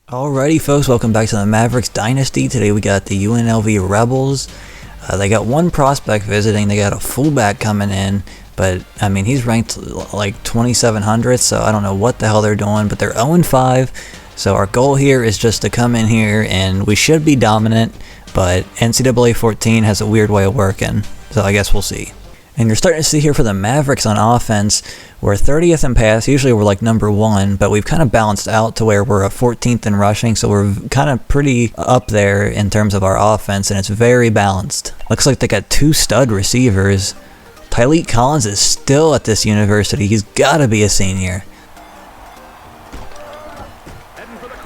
Alrighty folks, welcome back to the Mavericks Dynasty. Today we got the UNLV Rebels. They got one prospect visiting, they got a fullback coming in, but I mean he's ranked like 2700, so I don't know what the hell they're doing, but they're 0-5. So our goal here is just to come in here and we should be dominant, but NCAA 14 has a weird way of working, so I guess we'll see. And you're starting to see here for the Mavericks on offense, we're 30th in pass, usually we're like number 1, but we've kind of balanced out to where we're a 14th in rushing, so we're kind of pretty up there in terms of our offense, and it's very balanced. Looks like they got 2 stud receivers. Tyleik Collins is still at this university, he's got to be a senior.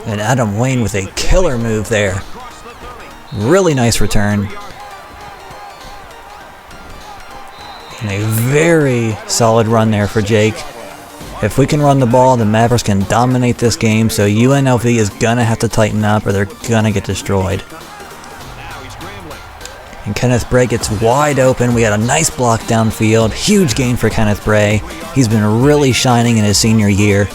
And Adam Wayne with a killer move there. Really nice return. And a very solid run there for Jake. If we can run the ball, the Mavericks can dominate this game, so UNLV is going to have to tighten up or they're going to get destroyed. And Kenneth Bray gets wide open. We got a nice block downfield. Huge gain for Kenneth Bray. He's been really shining in his senior year.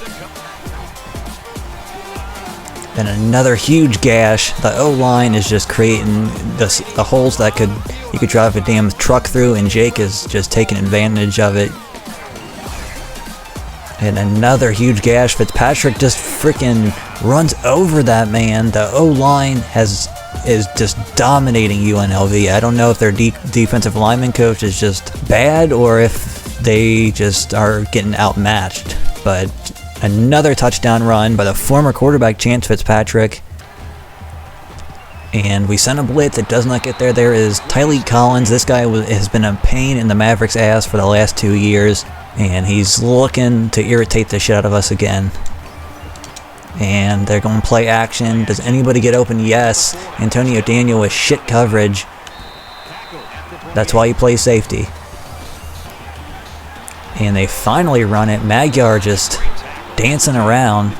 And another huge gash. The O-line is just creating the holes that you could drive a damn truck through, and Jake is just taking advantage of it. And another huge gash. Fitzpatrick just freaking runs over that man. The O-line is just dominating UNLV. I don't know if their defensive lineman coach is just bad or if they just are getting outmatched, but another touchdown run by the former quarterback Chance Fitzpatrick. And we send a blitz. It does not get there. There is Tyleik Collins. This guy has been a pain in the Mavericks' ass for the last 2 years. And he's looking to irritate the shit out of us again. And they're going to play action. Does anybody get open? Yes. Antonio Daniel with shit coverage. That's why you play safety. And they finally run it. Magyar just dancing around.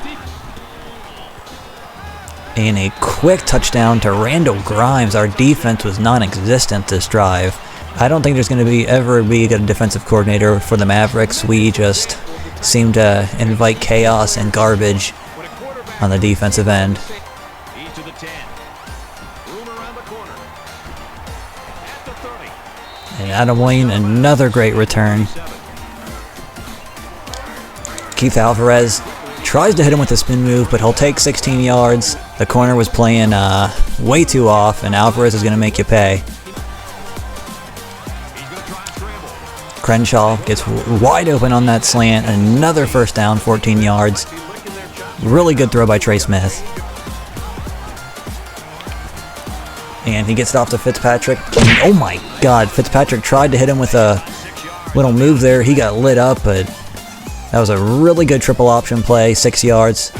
And a quick touchdown to Randall Grimes. Our defense was non-existent this drive. I don't think there's going to ever be a good defensive coordinator for the Mavericks. We just seem to invite chaos and garbage on the defensive end. And Adam Wayne, another great return. Keith Alvarez tries to hit him with a spin move, but he'll take 16 yards. The corner was playing way too off, and Alvarez is going to make you pay. Crenshaw gets wide open on that slant. Another first down, 14 yards. Really good throw by Trey Smith. And he gets it off to Fitzpatrick. Oh my god, Fitzpatrick tried to hit him with a little move there. He got lit up, but that was a really good triple option play, 6 yards.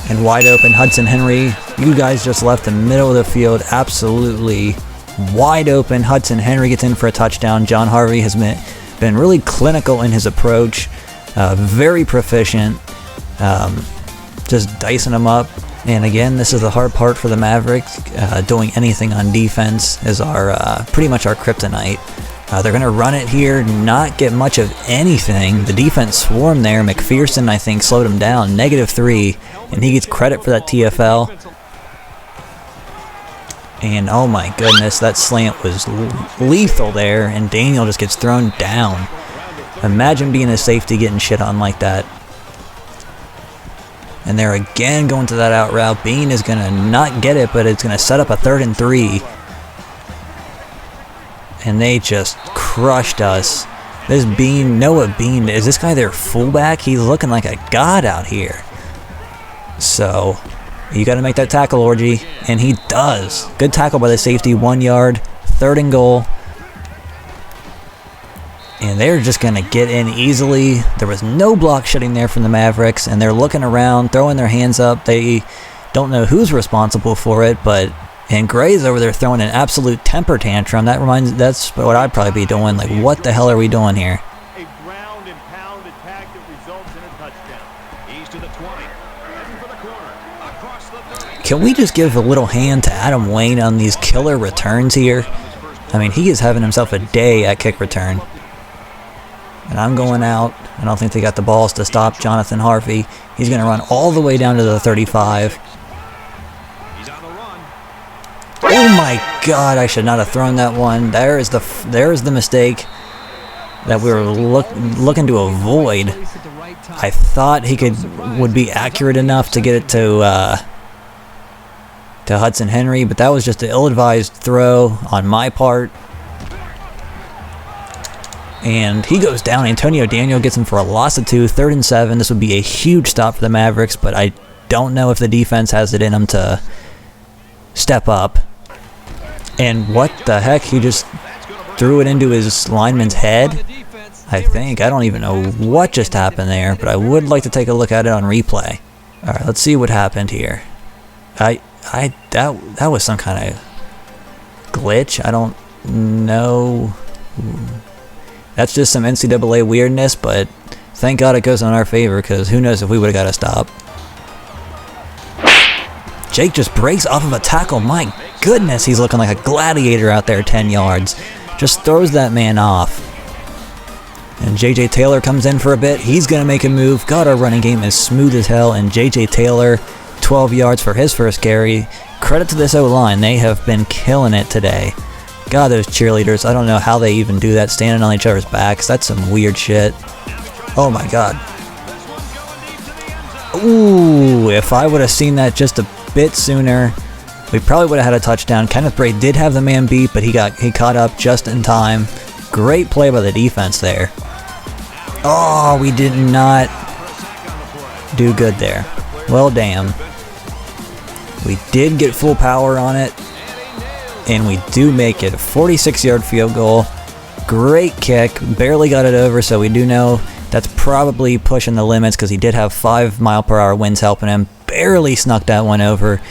And wide open, Hudson Henry. You guys just left the middle of the field absolutely wide open. Hudson Henry gets in for a touchdown. John Harvey has been really clinical in his approach. Very proficient. Just dicing them up. And again, this is the hard part for the Mavericks. Doing anything on defense is pretty much our kryptonite. They're going to run it here, not get much of anything. The defense swarmed there. McPherson, I think, slowed him down. -3, and he gets credit for that TFL. And oh my goodness, that slant was lethal there, and Daniel just gets thrown down. Imagine being a safety getting shit on like that. And they're again going to that out route. Bean is going to not get it, but it's going to set up a 3rd and 3. And they just crushed us. This Bean, Noah Bean, is this guy their fullback? He's looking like a god out here. So, you got to make that tackle, Orgy. And he does. Good tackle by the safety, 1 yard, 3rd and goal. And they're just going to get in easily. There was no block shedding there from the Mavericks. And they're looking around, throwing their hands up. They don't know who's responsible for it, but... And Gray's over there throwing an absolute temper tantrum. That's what I'd probably be doing. Like, what the hell are we doing here? A ground and pound attack that results in a touchdown. He's to the 20. Heading for the corner. Across the 30. Can we just give a little hand to Adam Wayne on these killer returns here? I mean, he is having himself a day at kick return. And I'm going out. I don't think they got the balls to stop Jonathan Harvey. He's going to run all the way down to the 35. He's on the run. Oh my God, I should not have thrown that one. There is the mistake that we were looking to avoid. I thought he would be accurate enough to get it to Hudson Henry, but that was just an ill-advised throw on my part. And he goes down. Antonio Daniel gets him for a loss of 2, 3rd and 7. This would be a huge stop for the Mavericks, but I don't know if the defense has it in them to step up. And what the heck? He just threw it into his lineman's head, I think. I don't even know what just happened there, but I would like to take a look at it on replay. All right, let's see what happened here. That was some kind of glitch. I don't know. That's just some NCAA weirdness, but thank God it goes in our favor, because who knows if we would have got a stop. Jake just breaks off of a tackle. My goodness, he's looking like a gladiator out there 10 yards. Just throws that man off. And J.J. Taylor comes in for a bit. He's going to make a move. God, our running game is smooth as hell. And J.J. Taylor, 12 yards for his first carry. Credit to this O-line. They have been killing it today. God, those cheerleaders, I don't know how they even do that, standing on each other's backs. That's some weird shit. Oh my God. Ooh, if I would have seen that just a bit sooner, we probably would have had a touchdown. Kenneth Bray did have the man beat, but he caught up just in time. Great play by the defense there. Oh, we did not do good there. Well, damn. We did get full power on it, and we do make it a 46-yard field goal. Great kick. Barely got it over, so we do know that's probably pushing the limits, because he did have 5-mile-per-hour winds helping him. Barely snuck that one over.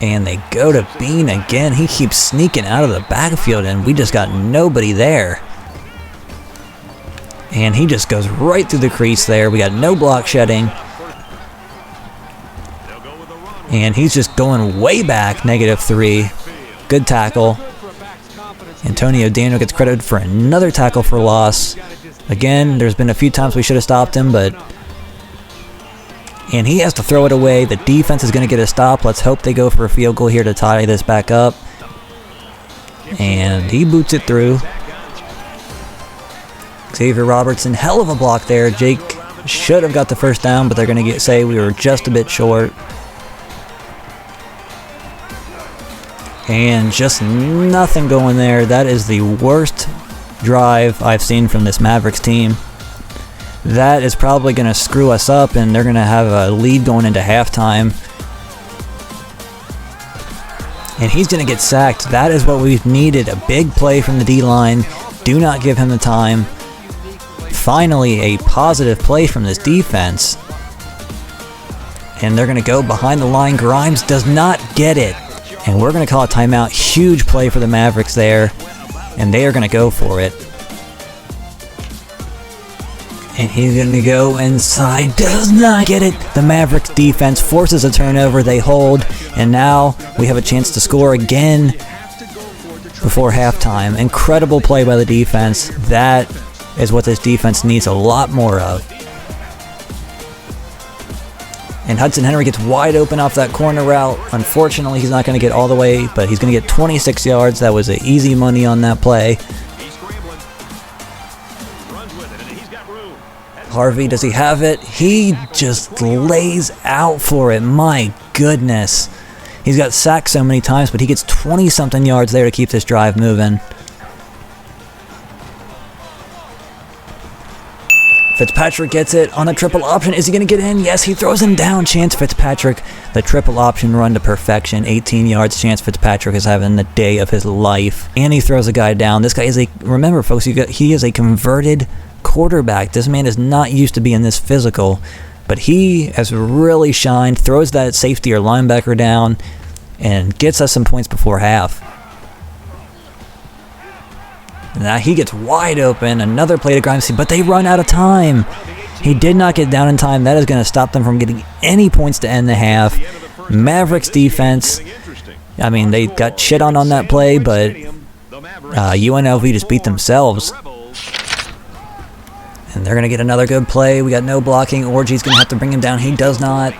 And they go to Bean again. He keeps sneaking out of the backfield, and we just got nobody there. And he just goes right through the crease there. We got no block shedding. And he's just going way back, -3. Good tackle. Antonio Daniel gets credited for another tackle for loss. Again, there's been a few times we should have stopped him, but... And he has to throw it away. The defense is going to get a stop. Let's hope they go for a field goal here to tie this back up. And he boots it through. Xavier Robertson, hell of a block there. Jake should have got the first down, but they're going to say we were just a bit short. And just nothing going there. That is the worst drive I've seen from this Mavericks team. That is probably going to screw us up, and they're going to have a lead going into halftime. And he's going to get sacked. That is what we've needed. A big play from the D-line. Do not give him the time. Finally, a positive play from this defense. And they're going to go behind the line. Grimes does not get it. And we're going to call a timeout. Huge play for the Mavericks there. And they are going to go for it. And he's going to go inside. Does not get it. The Mavericks defense forces a turnover. They hold. And now we have a chance to score again before halftime. Incredible play by the defense. That is what this defense needs a lot more of. And Hudson Henry gets wide open off that corner route. Unfortunately, he's not going to get all the way, but he's going to get 26 yards. That was an easy money on that play. Harvey, does he have it? He just lays out for it. My goodness. He's got sacked so many times, but he gets 20-something yards there to keep this drive moving. Fitzpatrick gets it on the triple option. Is he going to get in? Yes, he throws him down. Chance Fitzpatrick, the triple option run to perfection. 18 yards. Chance Fitzpatrick is having the day of his life. And he throws a guy down. This guy is remember folks, he is a converted quarterback. This man is not used to being this physical, but he has really shined. Throws that safety or linebacker down and gets us some points before half. Now he gets wide open. Another play to Grimes, but they run out of time. He did not get down in time. That is going to stop them from getting any points to end the half. Mavericks defense, I mean, they got shit on that play, but UNLV just beat themselves. And they're going to get another good play. We got no blocking. Orgy's going to have to bring him down. He does not.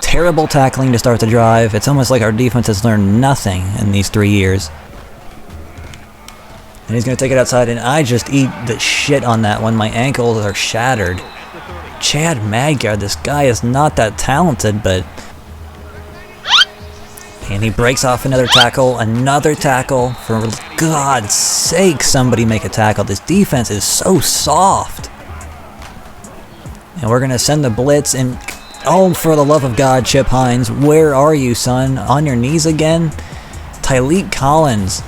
Terrible tackling to start the drive. It's almost like our defense has learned nothing in these 3 years. And he's going to take it outside, and I just eat the shit on that one. My ankles are shattered. Chad Magyar, this guy is not that talented, but... And he breaks off another tackle. For God's sake, somebody make a tackle. This defense is so soft. And we're going to send the blitz, and... Oh, for the love of God, Chip Hines, where are you, son? On your knees again? Tyleek Collins.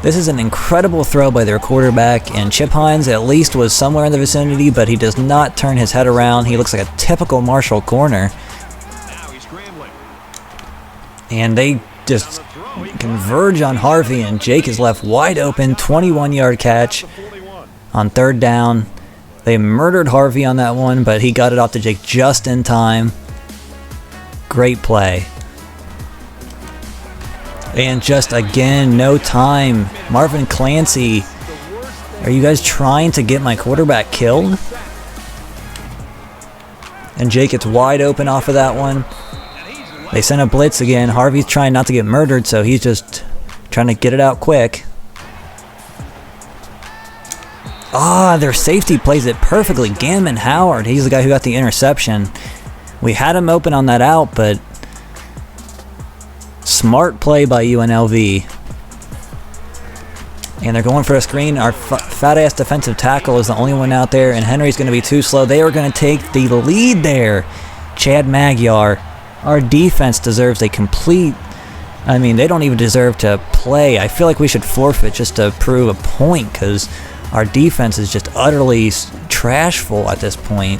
This is an incredible throw by their quarterback, and Chip Hines at least was somewhere in the vicinity, but he does not turn his head around. He looks like a typical Marshall corner. And they just converge on Harvey, and Jake is left wide open. 21-yard catch on 3rd down. They murdered Harvey on that one, but he got it off to Jake just in time. Great play. And just again, no time. Marvin Clancy, are you guys trying to get my quarterback killed? And Jake gets wide open off of that one. They send a blitz again. Harvey's trying not to get murdered, so he's just trying to get it out quick. Their safety plays it perfectly. Ganman Howard, he's the guy who got the interception. We had him open on that out, but smart play by UNLV. And they're going for a screen. Our fat-ass defensive tackle is the only one out there, and Henry's going to be too slow. They are going to take the lead there. Chad Magyar. Our defense deserves a complete... I mean, they don't even deserve to play. I feel like we should forfeit just to prove a point, because... Our defense is just utterly trashful at this point.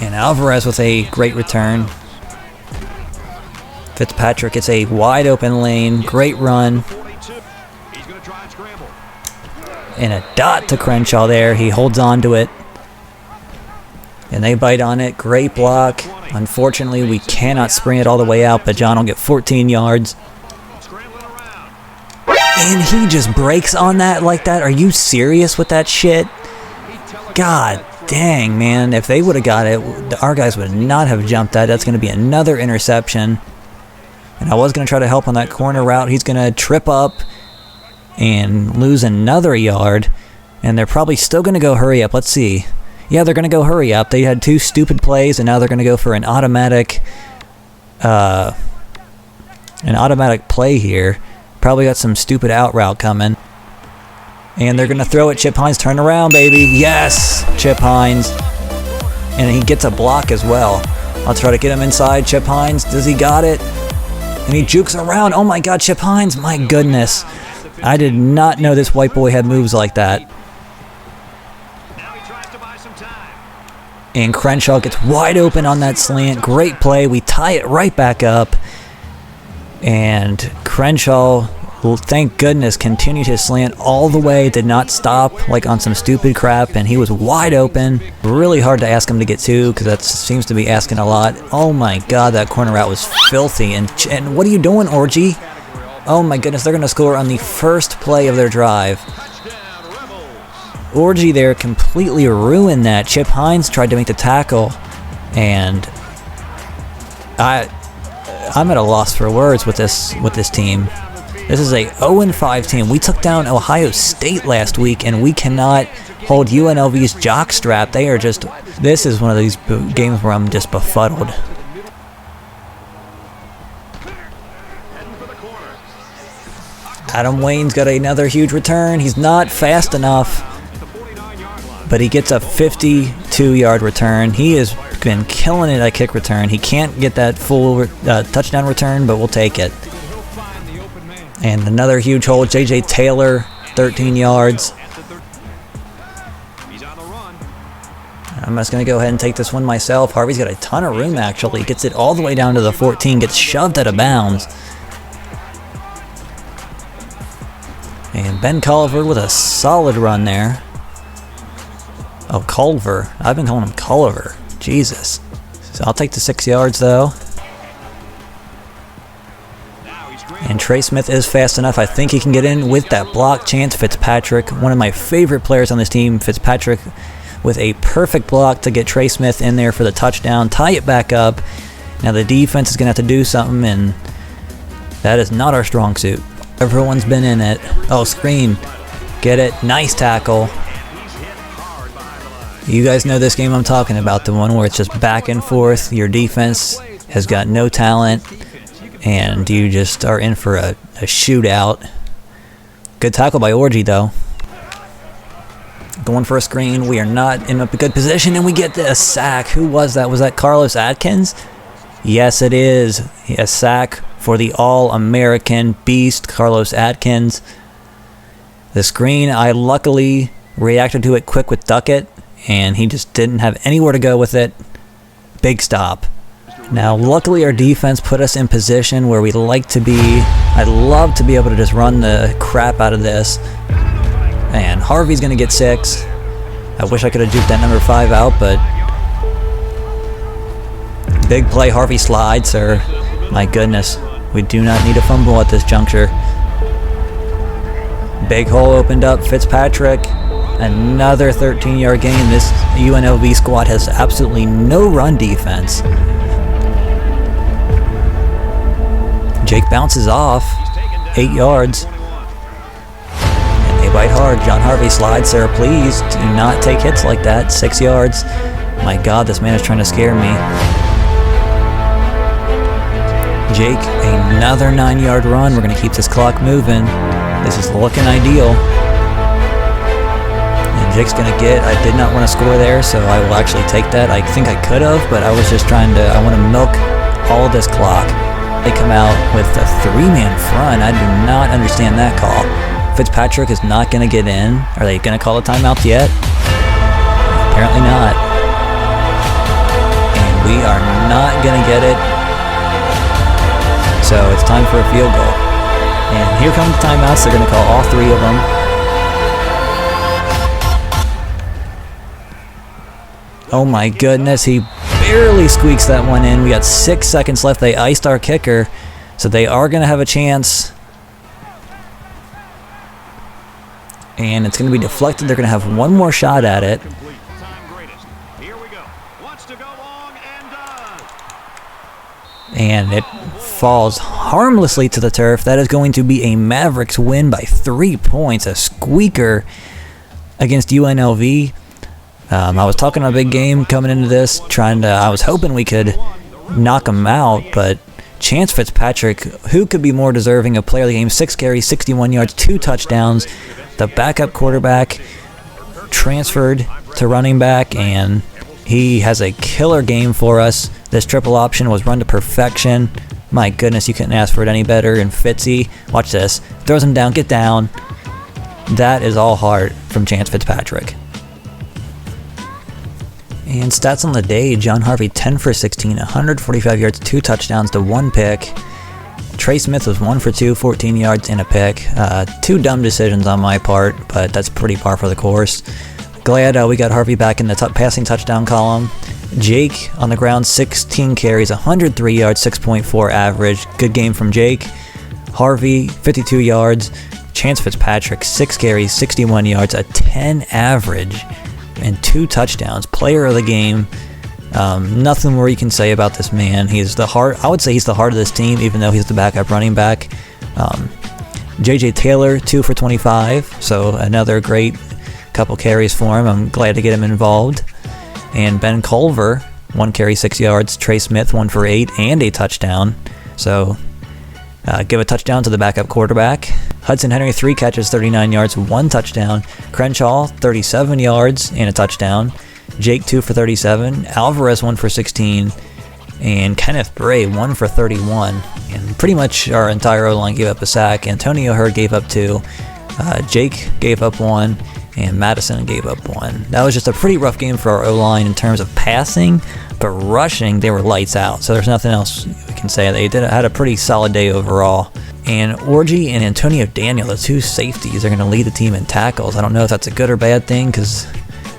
And Alvarez with a great return. Fitzpatrick, it's a wide open lane. Great run. And a dot to Crenshaw there. He holds on to it. And they bite on it. Great block. Unfortunately, we cannot spring it all the way out, but John will get 14 yards. And he just breaks on that like that. Are you serious with that shit? God dang, man. If they would have got it, our guys would not have jumped that. That's going to be another interception. And I was going to try to help on that corner route. He's going to trip up and lose another yard. And they're probably still going to go hurry up. Let's see. Yeah, they're going to go hurry up. They had 2 stupid plays, and now they're going to go for an automatic play here. Probably got some stupid out route coming. And they're going to throw it. Chip Hines, turn around, baby. Yes, Chip Hines. And he gets a block as well. I'll try to get him inside. Chip Hines, does he got it? And he jukes around. Oh my God, Chip Hines, my goodness. I did not know this white boy had moves like that. And Crenshaw gets wide open on that slant. Great play. We tie it right back up. And Crenshaw, thank goodness, continued his slant all the way. Did not stop like on some stupid crap. And he was wide open. Really hard to ask him to get to, because that seems to be asking a lot. Oh my God, that corner route was filthy. And what are you doing, Orgy? Oh my goodness, they're going to score on the first play of their drive. Orgy there completely ruined that. Chip Hines tried to make the tackle, and I'm at a loss for words with this team. This is a 0-5 team. We took down Ohio State last week, and we cannot hold UNLV's jockstrap. They are just... This is one of these games where I'm just befuddled. Adam Wayne's got another huge return. He's not fast enough, but he gets a 52-yard return. He has been killing it at kick return. He can't get that full touchdown return, but we'll take it. And another huge hole. J.J. Taylor, 13 yards. I'm just going to go ahead and take this one myself. Harvey's got a ton of room, actually. Gets it all the way down to the 14. Gets shoved out of bounds. And Ben Culver with a solid run there. Oh, Culver. I've been calling him Culver. Jesus. So I'll take the 6 yards, though. And Trey Smith is fast enough. I think he can get in with that block. Chance Fitzpatrick, one of my favorite players on this team. Fitzpatrick with a perfect block to get Trey Smith in there for the touchdown. Tie it back up. Now the defense is going to have to do something, and that is not our strong suit. Everyone's been in it. Oh, screen. Get it. Nice tackle. You guys know this game I'm talking about, the one where it's just back and forth. Your defense has got no talent, and you just are in for a shootout. Good tackle by Orgy, though. Going for a screen. We are not in a good position, and we get a sack. Who was that? Was that Carlos Atkins? Yes, it is. A sack for the All-American beast, Carlos Atkins. The screen, I luckily reacted to it quick with Duckett, and he just didn't have anywhere to go with it. Big stop. Now, luckily our defense put us in position where we like to be. I'd love to be able to just run the crap out of this. And Harvey's going to get 6. I wish I could have juked that number 5 out, but big play. Harvey slides, sir. My goodness. We do not need a fumble at this juncture. Big hole opened up. Fitzpatrick. Another 13-yard gain. This UNLV squad has absolutely no run defense. Jake bounces off. 8 yards. And they bite hard. John Harvey slides, sir. Please do not take hits like that. 6 yards. My God, this man is trying to scare me. Jake, another 9-yard run. We're going to keep this clock moving. This is looking ideal. And Jake's going to get, I did not want to score there, so I will actually take that. I think I could have, but I was just trying to, I want to milk all of this clock. They come out with a 3-man front. I do not understand that call. Fitzpatrick is not going to get in. Are they going to call a timeout yet? Apparently not. And we are not going to get it. So it's time for a field goal. And here come the timeouts. They're going to call all 3 of them. Oh my goodness, he barely squeaks that one in. We got 6 seconds left. They iced our kicker, so they are going to have a chance. And it's going to be deflected. They're going to have one more shot at it. And it falls harmlessly to the turf. That is going to be a Mavericks win by 3 points. A squeaker against UNLV. I was talking a big game coming into this. I was hoping we could knock them out, but Chance Fitzpatrick, who could be more deserving of player of the game? 6 carries, 61 yards, 2 touchdowns. The backup quarterback transferred to running back, and he has a killer game for us. This triple option was run to perfection. My goodness, you couldn't ask for it any better. And Fitzy, watch this, throws him down, get down. That is all heart from Chance Fitzpatrick. And stats on the day, John Harvey 10 for 16, 145 yards, 2 touchdowns to 1 pick. Trey Smith was 1 for 2, 14 yards and a pick. 2 dumb decisions on my part, but that's pretty par for the course. Glad we got Harvey back in the passing touchdown column. Jake on the ground, 16 carries, 103 yards, 6.4 average. Good game from Jake. Harvey, 52 yards. Chance Fitzpatrick, 6 carries, 61 yards, a 10 average, and 2 touchdowns. Player of the game. Nothing more you can say about this man. He's the heart. I would say he's the heart of this team, even though he's the backup running back. J.J. Taylor, 2 for 25, so another great couple carries for him. I'm glad to get him involved. And Ben Culver, 1 carry, 6 yards. Trey Smith, 1 for 8 and a touchdown. So give a touchdown to the backup quarterback. Hudson Henry, 3 catches, 39 yards, 1 touchdown. Crenshaw, 37 yards and a touchdown. Jake, 2 for 37. Alvarez, 1 for 16. And Kenneth Bray, 1 for 31. And pretty much our entire O-line gave up a sack. Antonio Hurd gave up 2. Jake gave up 1. And Madison gave up 1. That was just a pretty rough game for our O-line in terms of passing, but rushing, they were lights out. So there's nothing else we can say. They had a pretty solid day overall. And Orgy and Antonio Daniel, the 2 safeties, are going to lead the team in tackles. I don't know if that's a good or bad thing because,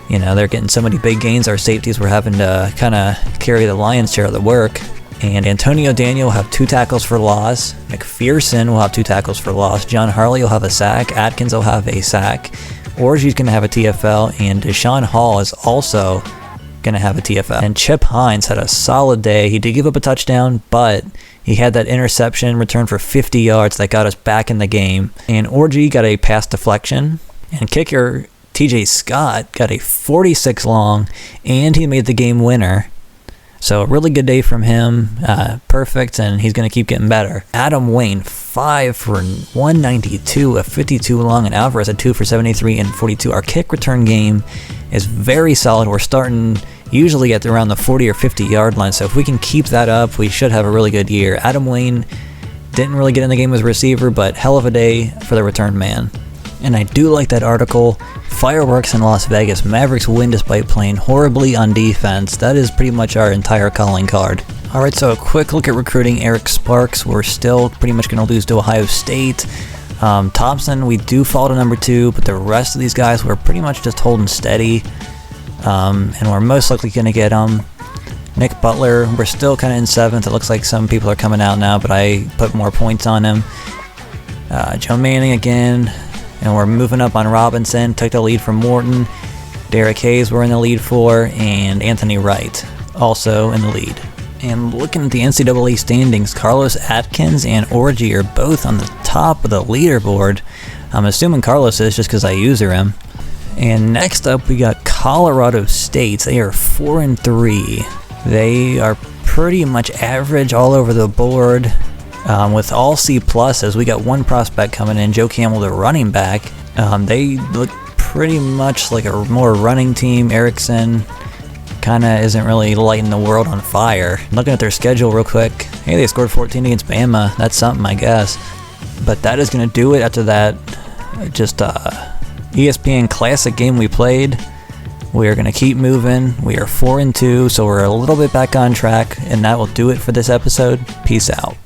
you know, they're getting so many big gains. Our safeties were having to kind of carry the lion's share of the work. And Antonio Daniel will have 2 tackles for loss. McPherson will have 2 tackles for loss. John Harley will have a sack. Atkins will have a sack. Orgy's going to have a TFL. And Deshaun Hall is also going to have a TFL. And Chip Hines had a solid day. He did give up a touchdown, but he had that interception return for 50 yards that got us back in the game. And Orgy got a pass deflection. And kicker TJ Scott got a 46 long, and he made the game winner. So a really good day from him, perfect, and he's going to keep getting better. Adam Wayne, 5 for 192, a 52 long, and Alvarez had 2 for 73 and 42. Our kick return game is very solid. We're starting usually at around the 40 or 50 yard line, so if we can keep that up, we should have a really good year. Adam Wayne didn't really get in the game as a receiver, but hell of a day for the return man. And I do like that article, Fireworks in Las Vegas, Mavericks win despite playing horribly on defense. That is pretty much our entire calling card. Alright, so a quick look at recruiting. Eric Sparks, we're still pretty much going to lose to Ohio State. Thompson, we do fall to number 2, but the rest of these guys, we're pretty much just holding steady. And we're most likely going to get Nick Butler, we're still kind of in 7th. It looks like some people are coming out now, but I put more points on him. Joe Manning again. And we're moving up on Robinson, took the lead from Morton. Derek Hayes we're in the lead for, and Anthony Wright also in the lead. And looking at the NCAA standings, Carlos Atkins and Orgy are both on the top of the leaderboard. I'm assuming Carlos is just because I user him. And next up we got Colorado State. They are 4-3. They are pretty much average all over the board. With all C pluses, we got one prospect coming in, Joe Campbell, the running back. They look pretty much like a more running team. Erickson kind of isn't really lighting the world on fire. Looking at their schedule real quick, hey, they scored 14 against Bama. That's something, I guess. But that is going to do it after that just ESPN Classic game we played. We are going to keep moving. We are 4-2, so we're a little bit back on track, and that will do it for this episode. Peace out.